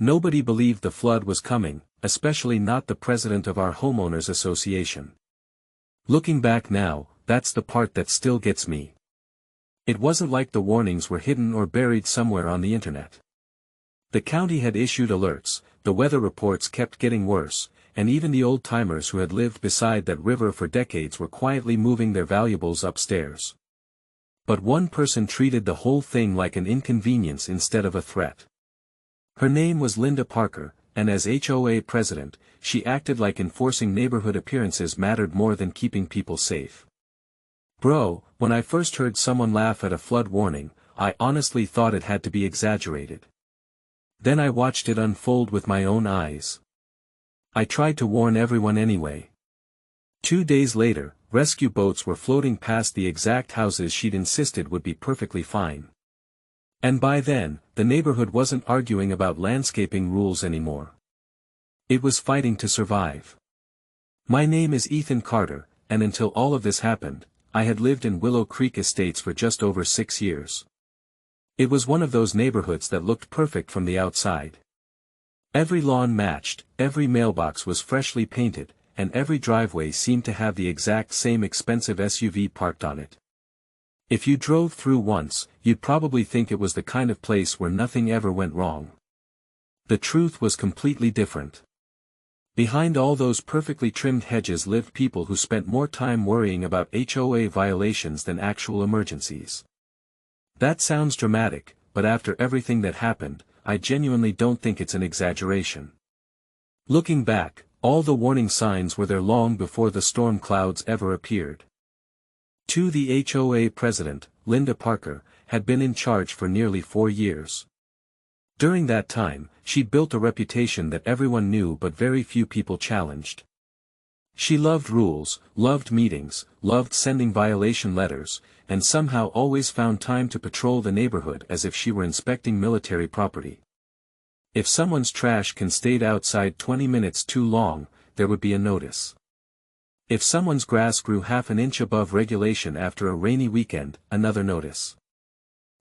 Nobody believed the flood was coming, especially not the president of our Homeowners Association. Looking back now, that's the part that still gets me. It wasn't like the warnings were hidden or buried somewhere on the internet. The county had issued alerts, the weather reports kept getting worse, and even the old-timers who had lived beside that river for decades were quietly moving their valuables upstairs. But one person treated the whole thing like an inconvenience instead of a threat. Her name was Linda Parker, and as HOA president, she acted like enforcing neighborhood appearances mattered more than keeping people safe. Bro, when I first heard someone laugh at a flood warning, I honestly thought it had to be exaggerated. Then I watched it unfold with my own eyes. I tried to warn everyone anyway. 2 days later, rescue boats were floating past the exact houses she'd insisted would be perfectly fine. And by then, the neighborhood wasn't arguing about landscaping rules anymore. It was fighting to survive. My name is Ethan Carter, and until all of this happened, I had lived in Willow Creek Estates for just over 6 years. It was one of those neighborhoods that looked perfect from the outside. Every lawn matched, every mailbox was freshly painted, and every driveway seemed to have the exact same expensive SUV parked on it. If you drove through once, you'd probably think it was the kind of place where nothing ever went wrong. The truth was completely different. Behind all those perfectly trimmed hedges lived people who spent more time worrying about HOA violations than actual emergencies. That sounds dramatic, but after everything that happened, I genuinely don't think it's an exaggeration. Looking back, all the warning signs were there long before the storm clouds ever appeared. The HOA president, Linda Parker, had been in charge for nearly 4 years. During that time, she'd built a reputation that everyone knew but very few people challenged. She loved rules, loved meetings, loved sending violation letters, and somehow always found time to patrol the neighborhood as if she were inspecting military property. If someone's trash can stayed outside 20 minutes too long, there would be a notice. If someone's grass grew half an inch above regulation after a rainy weekend, another notice.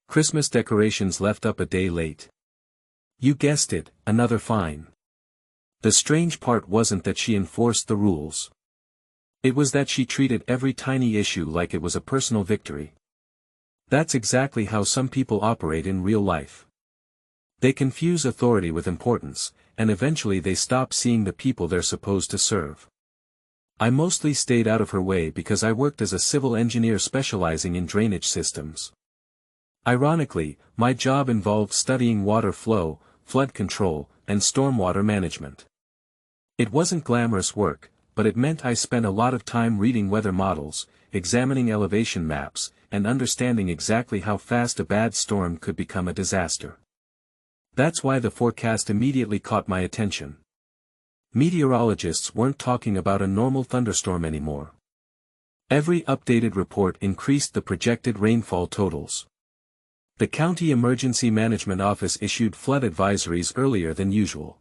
Christmas decorations left up a day late. You guessed it, another fine. The strange part wasn't that she enforced the rules. It was that she treated every tiny issue like it was a personal victory. That's exactly how some people operate in real life. They confuse authority with importance, and eventually they stop seeing the people they're supposed to serve. I mostly stayed out of her way because I worked as a civil engineer specializing in drainage systems. Ironically, my job involved studying water flow, flood control, and stormwater management. It wasn't glamorous work, but it meant I spent a lot of time reading weather models, examining elevation maps, and understanding exactly how fast a bad storm could become a disaster. That's why the forecast immediately caught my attention. Meteorologists weren't talking about a normal thunderstorm anymore. Every updated report increased the projected rainfall totals. The County Emergency Management Office issued flood advisories earlier than usual.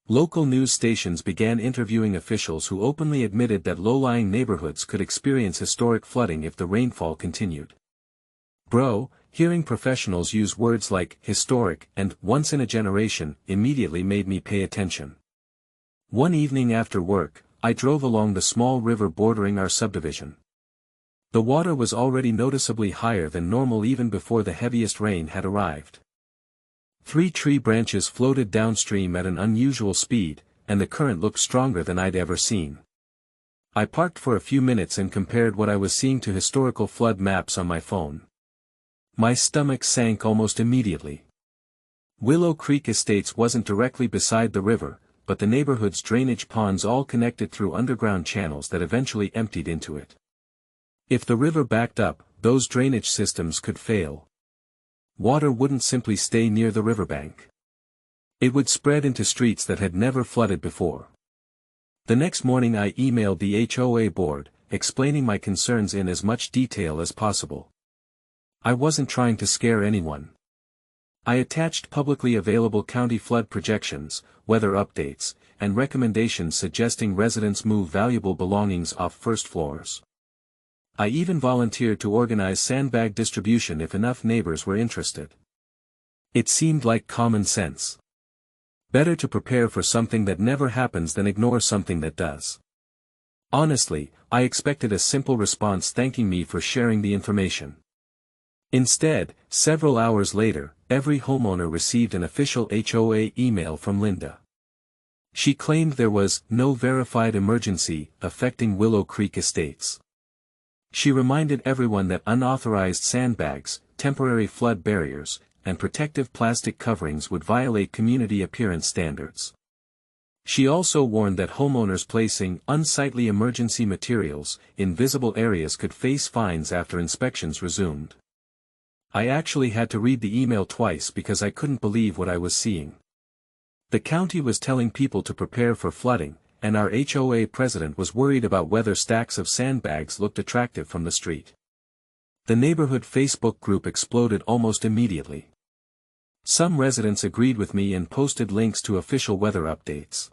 Local news stations began interviewing officials who openly admitted that low-lying neighborhoods could experience historic flooding if the rainfall continued. Bro, hearing professionals use words like historic and once in a generation immediately made me pay attention. One evening after work, I drove along the small river bordering our subdivision. The water was already noticeably higher than normal even before the heaviest rain had arrived. 3 tree branches floated downstream at an unusual speed, and the current looked stronger than I'd ever seen. I parked for a few minutes and compared what I was seeing to historical flood maps on my phone. My stomach sank almost immediately. Willow Creek Estates wasn't directly beside the river, but the neighborhood's drainage ponds all connected through underground channels that eventually emptied into it. If the river backed up, those drainage systems could fail. Water wouldn't simply stay near the riverbank. It would spread into streets that had never flooded before. The next morning I emailed the HOA board, explaining my concerns in as much detail as possible. I wasn't trying to scare anyone. I attached publicly available county flood projections, weather updates, and recommendations suggesting residents move valuable belongings off first floors. I even volunteered to organize sandbag distribution if enough neighbors were interested. It seemed like common sense. Better to prepare for something that never happens than ignore something that does. Honestly, I expected a simple response thanking me for sharing the information. Instead, several hours later, every homeowner received an official HOA email from Linda. She claimed there was no verified emergency affecting Willow Creek Estates. She reminded everyone that unauthorized sandbags, temporary flood barriers, and protective plastic coverings would violate community appearance standards. She also warned that homeowners placing unsightly emergency materials in visible areas could face fines after inspections resumed. I actually had to read the email twice because I couldn't believe what I was seeing. The county was telling people to prepare for flooding, and our HOA president was worried about whether stacks of sandbags looked attractive from the street. The neighborhood Facebook group exploded almost immediately. Some residents agreed with me and posted links to official weather updates.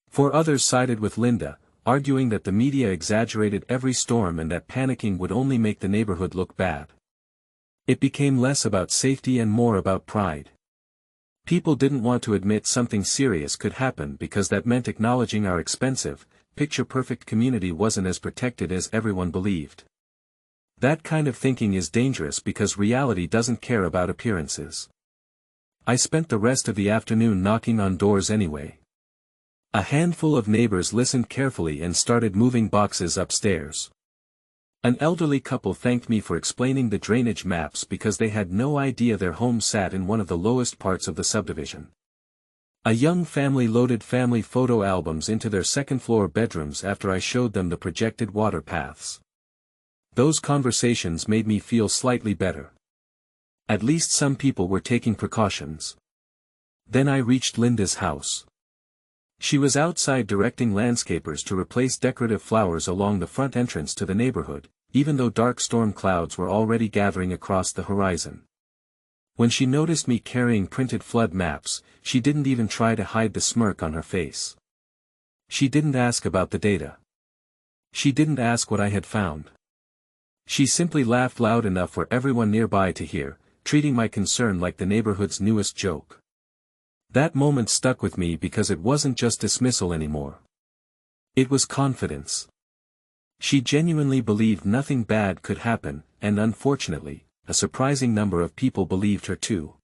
For others sided with Linda, arguing that the media exaggerated every storm and that panicking would only make the neighborhood look bad. It became less about safety and more about pride. People didn't want to admit something serious could happen because that meant acknowledging our expensive, picture-perfect community wasn't as protected as everyone believed. That kind of thinking is dangerous because reality doesn't care about appearances. I spent the rest of the afternoon knocking on doors anyway. A handful of neighbors listened carefully and started moving boxes upstairs. An elderly couple thanked me for explaining the drainage maps because they had no idea their home sat in one of the lowest parts of the subdivision. A young family loaded family photo albums into their second-floor bedrooms after I showed them the projected water paths. Those conversations made me feel slightly better. At least some people were taking precautions. Then I reached Linda's house. She was outside directing landscapers to replace decorative flowers along the front entrance to the neighborhood, even though dark storm clouds were already gathering across the horizon. When she noticed me carrying printed flood maps, she didn't even try to hide the smirk on her face. She didn't ask about the data. She didn't ask what I had found. She simply laughed loud enough for everyone nearby to hear, treating my concern like the neighborhood's newest joke. That moment stuck with me because it wasn't just dismissal anymore. It was confidence. She genuinely believed nothing bad could happen, and unfortunately, a surprising number of people believed her too.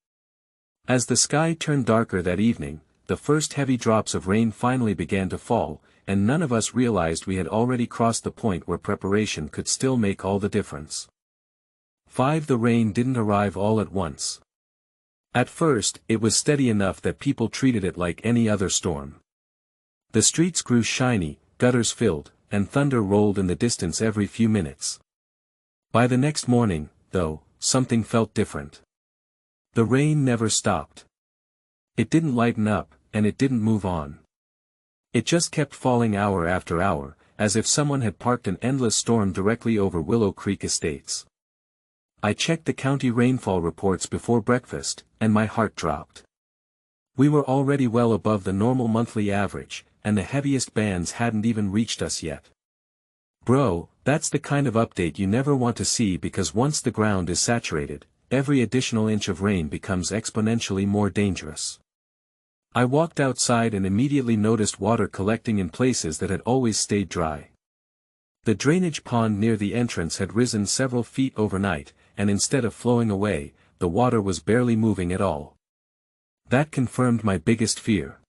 As the sky turned darker that evening, the first heavy drops of rain finally began to fall, and none of us realized we had already crossed the point where preparation could still make all the difference. The rain didn't arrive all at once. At first, it was steady enough that people treated it like any other storm. The streets grew shiny, gutters filled, and thunder rolled in the distance every few minutes. By the next morning, though, something felt different. The rain never stopped. It didn't lighten up, and it didn't move on. It just kept falling hour after hour, as if someone had parked an endless storm directly over Willow Creek Estates. I checked the county rainfall reports before breakfast, and my heart dropped. We were already well above the normal monthly average, and the heaviest bands hadn't even reached us yet. Bro, that's the kind of update you never want to see because once the ground is saturated, every additional inch of rain becomes exponentially more dangerous. I walked outside and immediately noticed water collecting in places that had always stayed dry. The drainage pond near the entrance had risen several feet overnight, and instead of flowing away, the water was barely moving at all. That confirmed my biggest fear.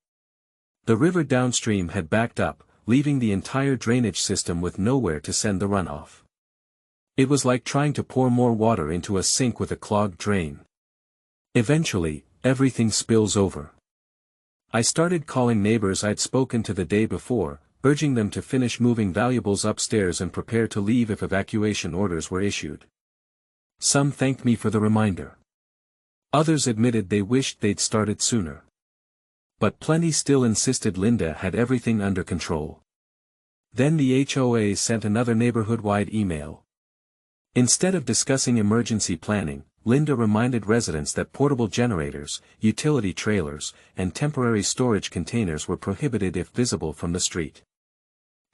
The river downstream had backed up, leaving the entire drainage system with nowhere to send the runoff. It was like trying to pour more water into a sink with a clogged drain. Eventually, everything spills over. I started calling neighbors I'd spoken to the day before, urging them to finish moving valuables upstairs and prepare to leave if evacuation orders were issued. Some thanked me for the reminder. Others admitted they wished they'd started sooner. But plenty still insisted Linda had everything under control. Then the HOA sent another neighborhood-wide email. Instead of discussing emergency planning, Linda reminded residents that portable generators, utility trailers, and temporary storage containers were prohibited if visible from the street.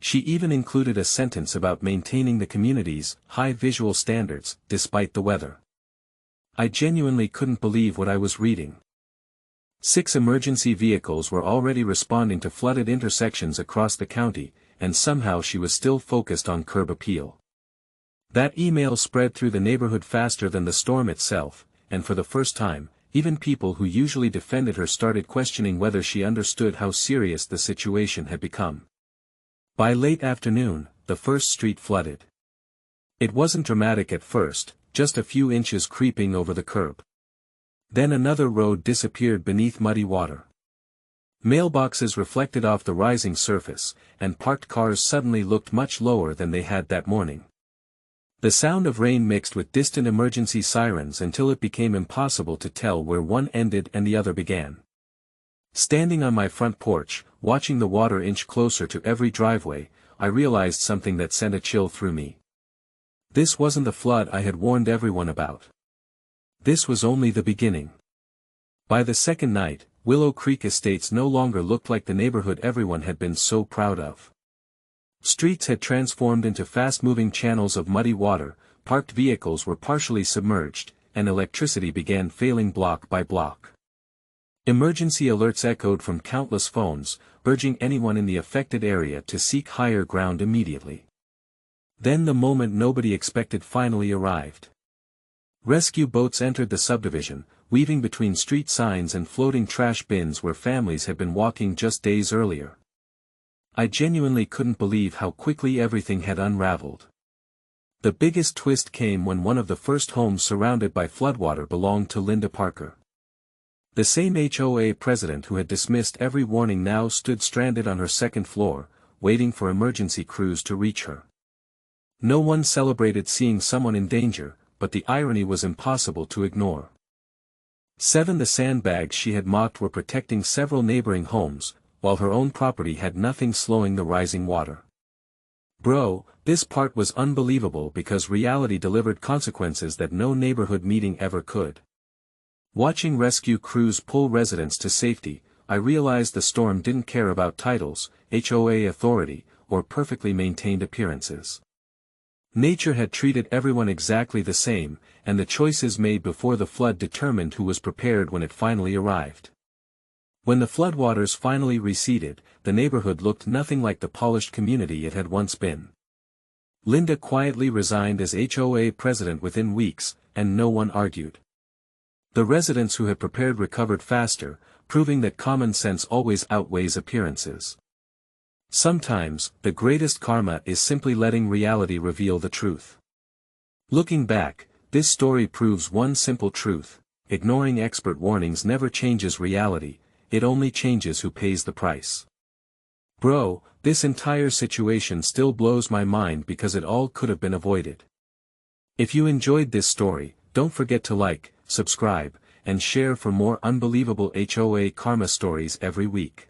She even included a sentence about maintaining the community's high visual standards, despite the weather. I genuinely couldn't believe what I was reading. 6 emergency vehicles were already responding to flooded intersections across the county, and somehow she was still focused on curb appeal. That email spread through the neighborhood faster than the storm itself, and for the first time, even people who usually defended her started questioning whether she understood how serious the situation had become. By late afternoon, the first street flooded. It wasn't dramatic at first, just a few inches creeping over the curb. Then another road disappeared beneath muddy water. Mailboxes reflected off the rising surface, and parked cars suddenly looked much lower than they had that morning. The sound of rain mixed with distant emergency sirens until it became impossible to tell where one ended and the other began. Standing on my front porch, watching the water inch closer to every driveway, I realized something that sent a chill through me. This wasn't the flood I had warned everyone about. This was only the beginning. By the second night, Willow Creek Estates no longer looked like the neighborhood everyone had been so proud of. Streets had transformed into fast-moving channels of muddy water, parked vehicles were partially submerged, and electricity began failing block by block. Emergency alerts echoed from countless phones, urging anyone in the affected area to seek higher ground immediately. Then the moment nobody expected finally arrived. Rescue boats entered the subdivision, weaving between street signs and floating trash bins where families had been walking just days earlier. I genuinely couldn't believe how quickly everything had unraveled. The biggest twist came when one of the first homes surrounded by floodwater belonged to Linda Parker. The same HOA president who had dismissed every warning now stood stranded on her second floor, waiting for emergency crews to reach her. No one celebrated seeing someone in danger, but the irony was impossible to ignore. The sandbags she had mocked were protecting several neighboring homes, while her own property had nothing slowing the rising water. Bro, this part was unbelievable because reality delivered consequences that no neighborhood meeting ever could. Watching rescue crews pull residents to safety, I realized the storm didn't care about titles, HOA authority, or perfectly maintained appearances. Nature had treated everyone exactly the same, and the choices made before the flood determined who was prepared when it finally arrived. When the floodwaters finally receded, the neighborhood looked nothing like the polished community it had once been. Linda quietly resigned as HOA president within weeks, and no one argued. The residents who had prepared recovered faster, proving that common sense always outweighs appearances. Sometimes, the greatest karma is simply letting reality reveal the truth. Looking back, this story proves one simple truth: ignoring expert warnings never changes reality, it only changes who pays the price. Bro, this entire situation still blows my mind because it all could have been avoided. If you enjoyed this story, don't forget to like, subscribe, and share for more unbelievable HOA karma stories every week.